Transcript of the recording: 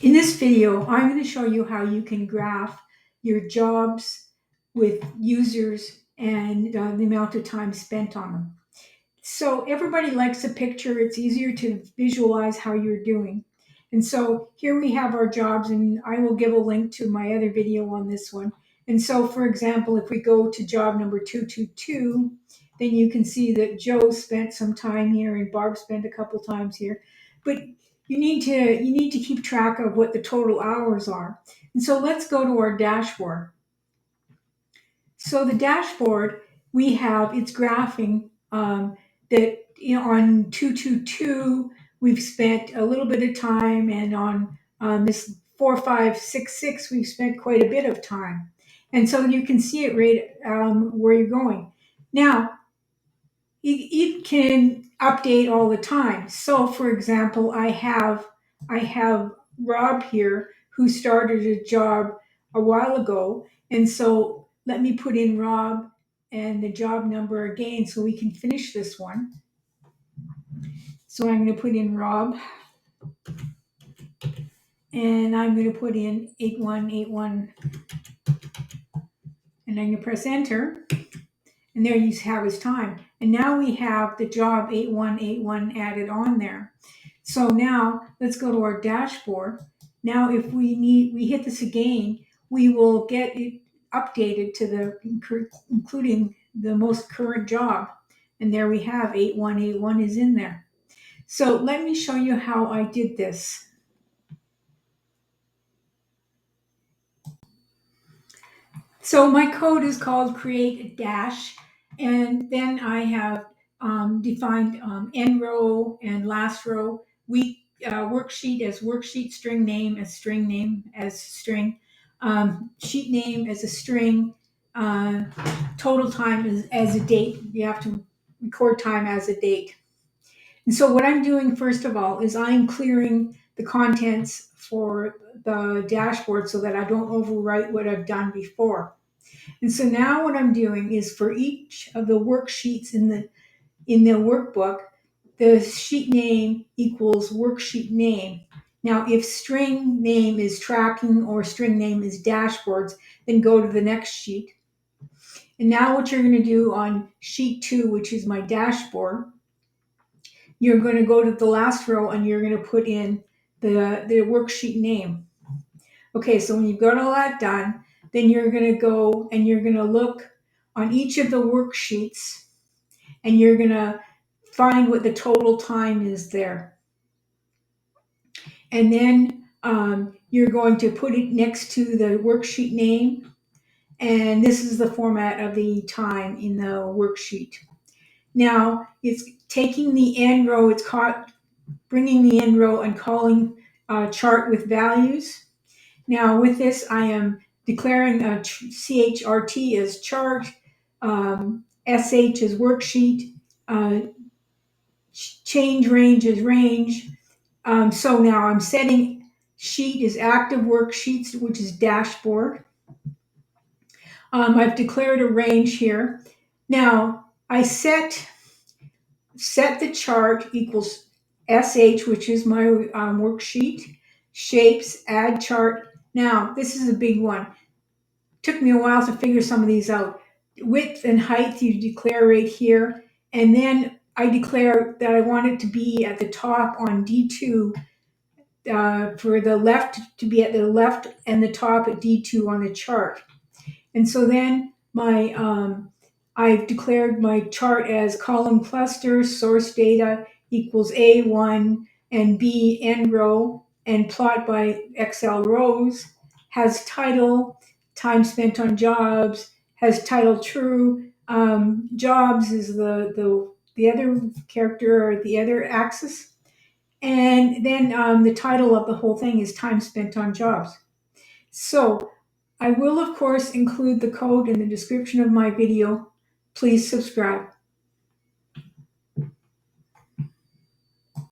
In this video, I'm going to show you how you can graph your jobs with users and the amount of time spent on them. So everybody likes a picture. It's easier to visualize how you're doing. And so here we have our jobs, and I will give a link to my other video on this one. And so, for example, if we go to job number 222, then you can see that Joe spent some time here and Barb spent a couple times here. But you need to keep track of what the total hours are. And so let's go to our dashboard. So the dashboard we have, it's graphing that on 222 we've spent a little bit of time, and on this 4566 we've spent quite a bit of time. And so you can see it right where you're going. Now, it can update all the time. So, for example, I have Rob here who started a job a while ago, and so let me put in Rob and the job number again so we can finish this one. So I'm going to put in Rob, and I'm going to put in 8181, and I'm going to press enter. And there you have his time. And now we have the job 8181 added on there. So now let's go to our dashboard. Now if we hit this again, we will get it updated to including the most current job. And there we have 8181 is in there. So let me show you how I did this. So my code is called createdash, and then I have defined nrow and lastrow. Worksheet as worksheet, string name as string, sheet name as a string, total time as a date. You have to record time as a date. And so what I'm doing first of all is I'm clearing the contents for the dashboard so that I don't overwrite what I've done before. And so now what I'm doing is for each of the worksheets in the workbook, the sheet name equals worksheet name. Now, if string name is tracking or string name is dashboards, then go to the next sheet. And now what you're going to do on sheet 2, which is my dashboard, you're going to go to the last row and you're going to put in the worksheet name. Okay, so when you've got all that done, then you're going to go and you're going to look on each of the worksheets and you're going to find what the total time is there. And then you're going to put it next to the worksheet name. And this is the format of the time in the worksheet. Now, it's taking the end row, bringing the end row and calling chart with values. Now, with this, I am declaring a CHRT as chart, SH as worksheet, change range as range. So now I'm setting sheet as active worksheets, which is dashboard. I've declared a range here. Now I set the chart equals SH, which is my worksheet. Shapes, add chart. Now this is a big one. Took me a while to figure some of these out. Width and height you declare right here, and then I declare that I want it to be at the top on D2, for the left to be at the left and the top at D2 on the chart. And so then I've declared my chart as column cluster, source data equals A1 and B end row, and plot by XL rows, has title, time spent on jobs, has title true. Jobs is the other character or the other axis. And then the title of the whole thing is time spent on jobs. So I will, of course, include the code in the description of my video. Please subscribe.